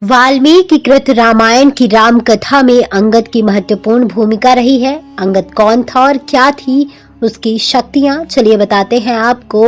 वाल्मीकि कृत रामायण की राम कथा में अंगद की महत्वपूर्ण भूमिका रही है। अंगद कौन था और क्या थी उसकी शक्तियां, चलिए बताते हैं आपको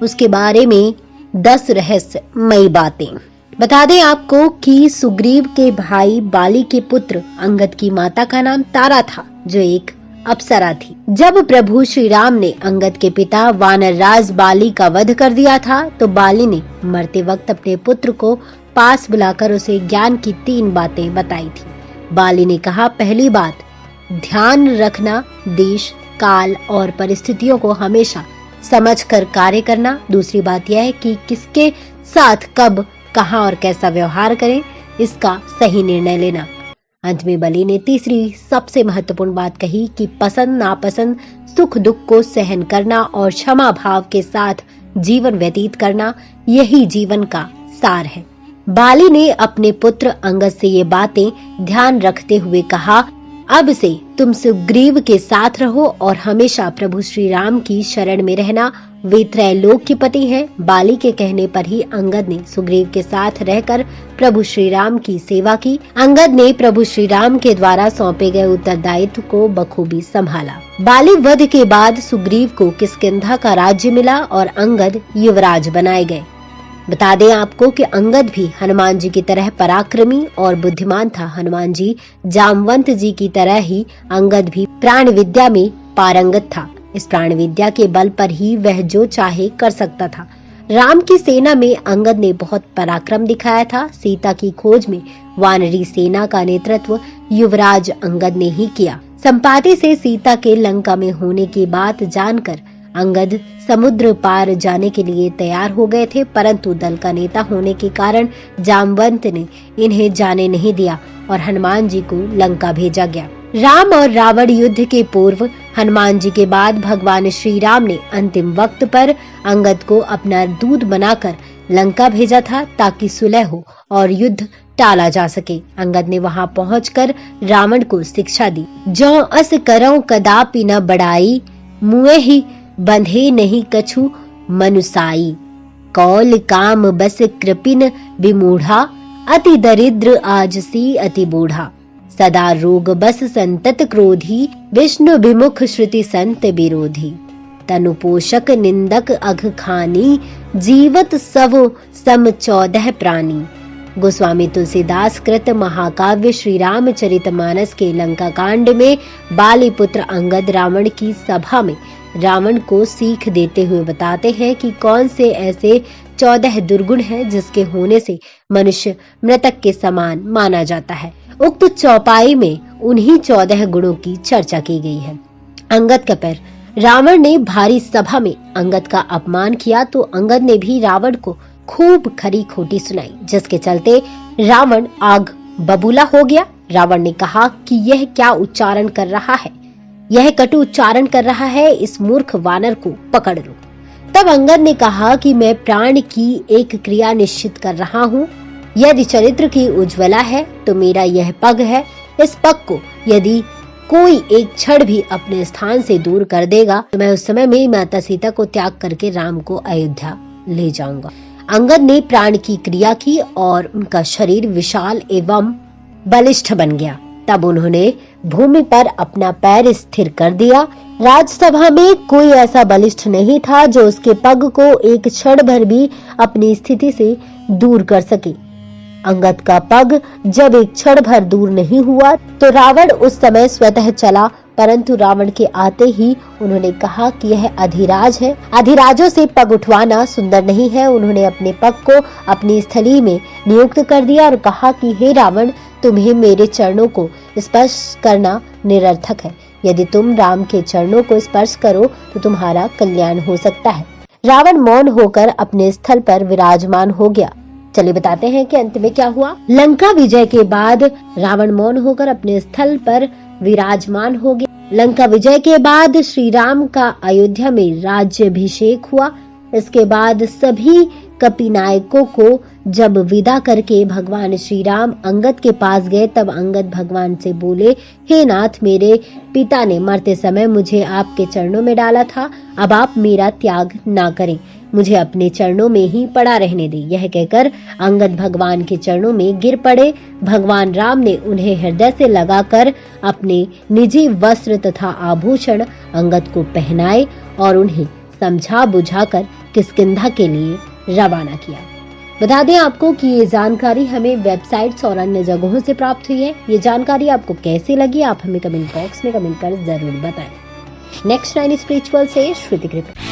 उसके बारे में 10 रहस्यमयी बातें। बता दें आपको कि सुग्रीव के भाई बाली के पुत्र अंगद की माता का नाम तारा था, जो एक अप्सरा थी। जब प्रभु श्री राम ने अंगद के पिता वानर राज बाली का वध कर दिया था, तो बाली ने मरते वक्त अपने पुत्र को पास बुलाकर उसे ज्ञान की 3 बातें बताई थी। बाली ने कहा, पहली बात, ध्यान रखना, देश, काल और परिस्थितियों को हमेशा समझकर कार्य करना। दूसरी बात यह है कि किसके साथ कब, कहां और कैसा व्यवहार करें, इसका सही निर्णय लेना। अंत में बलि ने तीसरी सबसे महत्वपूर्ण बात कही कि पसंद नापसंद, सुख दुख को सहन करना और क्षमा भाव के साथ जीवन व्यतीत करना, यही जीवन का सार है। बाली ने अपने पुत्र अंगद से ये बातें ध्यान रखते हुए कहा, अब से तुम सुग्रीव के साथ रहो और हमेशा प्रभु श्री राम की शरण में रहना। वे त्रैलोक के पति हैं। बाली के कहने पर ही अंगद ने सुग्रीव के साथ रहकर प्रभु श्री राम की सेवा की। अंगद ने प्रभु श्री राम के द्वारा सौंपे गए उत्तरदायित्व को बखूबी संभाला। बाली वध के बाद सुग्रीव को किष्किंधा का राज्य मिला और अंगद युवराज बनाए गए। बता दें आपको कि अंगद भी हनुमान जी की तरह पराक्रमी और बुद्धिमान था। हनुमान जी जामवंत जी की तरह ही अंगद भी प्राण विद्या में पारंगत था। इस प्राण विद्या के बल पर ही वह जो चाहे कर सकता था। राम की सेना में अंगद ने बहुत पराक्रम दिखाया था। सीता की खोज में वानरी सेना का नेतृत्व युवराज अंगद ने ही किया। संपाति से सीता के लंका में होने की बात जानकर अंगद समुद्र पार जाने के लिए तैयार हो गए थे, परंतु दल का नेता होने के कारण जामवंत ने इन्हें जाने नहीं दिया और हनुमान जी को लंका भेजा गया। राम और रावण युद्ध के पूर्व हनुमान जी के बाद भगवान श्री राम ने अंतिम वक्त पर अंगद को अपना दूत बनाकर लंका भेजा था, ताकि सुलह हो और युद्ध टाला जा सके। अंगद ने वहां पहुंचकर रावण को शिक्षा दी, जो अस करऊं कदापि न बढ़ाई, मुए ही बंधे नहीं कछु मनुसाई, कौल काम बस कृपिन विमूढ़ा, अति दरिद्र आजसी अति बूढ़ा, सदा रोग बस संतत क्रोधी, विष्णु विमुख श्रुति संत विरोधी, तनु पोषक निंदक अघ खानी, जीवत सवो सम 14 प्राणी। गोस्वामी तुलसीदास कृत महाकाव्य श्री रामचरितमानस के लंका कांड में बाली पुत्र अंगद रावण की सभा में रावण को सीख देते हुए बताते हैं कि कौन से ऐसे 14 दुर्गुण हैं जिसके होने से मनुष्य मृतक के समान माना जाता है। उक्त चौपाई में उन्हीं 14 गुणों की चर्चा की गई है। अंगद का पैर। रावण ने भारी सभा में अंगद का अपमान किया तो अंगद ने भी रावण को खूब खरी खोटी सुनाई, जिसके चलते रावण आग बबूला हो गया। रावण ने कहा कि यह क्या उच्चारण कर रहा है, यह कटु उच्चारण कर रहा है, इस मूर्ख वानर को पकड़ लो। तब अंगद ने कहा कि मैं प्राण की एक क्रिया निश्चित कर रहा हूँ। यदि चरित्र की उज्ज्वला है तो मेरा यह पग है। इस पग को यदि कोई एक क्षण भी अपने स्थान से दूर कर देगा तो मैं उस समय में माता सीता को त्याग करके राम को अयोध्या ले जाऊंगा। अंगद ने प्राण की क्रिया की और उनका शरीर विशाल एवं बलिष्ठ बन गया। तब उन्होंने भूमि पर अपना पैर स्थिर कर दिया। राजसभा में कोई ऐसा बलिष्ठ नहीं था जो उसके पग को एक क्षण भर भी अपनी स्थिति से दूर कर सके। अंगद का पग जब एक क्षण भर दूर नहीं हुआ तो रावण उस समय स्वतः चला, परंतु रावण के आते ही उन्होंने कहा कि यह अधिराज है, अधिराजों से पग उठवाना सुंदर नहीं है। उन्होंने अपने पग को अपनी स्थली में नियुक्त कर दिया और कहा कि हे रावण, तुम्हें मेरे चरणों को स्पर्श करना निरर्थक है। यदि तुम राम के चरणों को स्पर्श करो तो तुम्हारा कल्याण हो सकता है। रावण मौन होकर अपने स्थल पर विराजमान हो गया। चलिए बताते हैं कि अंत में क्या हुआ। लंका विजय के बाद रावण मौन होकर अपने स्थल पर विराजमान हो गया। लंका विजय के बाद श्री राम का अयोध्या में राज्याभिषेक हुआ। इसके बाद सभी कपिनायकों को जब विदा करके भगवान श्री राम अंगद के पास गए, तब अंगद भगवान से बोले, हे नाथ, मेरे पिता ने मरते समय मुझे आपके चरणों में डाला था, अब आप मेरा त्याग ना करें। मुझे अपने चरणों में ही पड़ा रहने दे। यह कहकर अंगद भगवान के चरणों में गिर पड़े। भगवान राम ने उन्हें हृदय से लगाकर अपने निजी वस्त्र तथा आभूषण अंगद को पहनाए और उन्हें समझा बुझाकर किष्किंधा के लिए रवाना किया। बता दें आपको कि ये जानकारी हमें वेबसाइट्स और अन्य जगहों से प्राप्त हुई है। ये जानकारी आपको कैसी लगी, आप हमें कमेंट बॉक्स में कमेंट कर जरूर बताएं। नेक्स्ट 9 स्पिरिचुअल से श्रुति कृपा।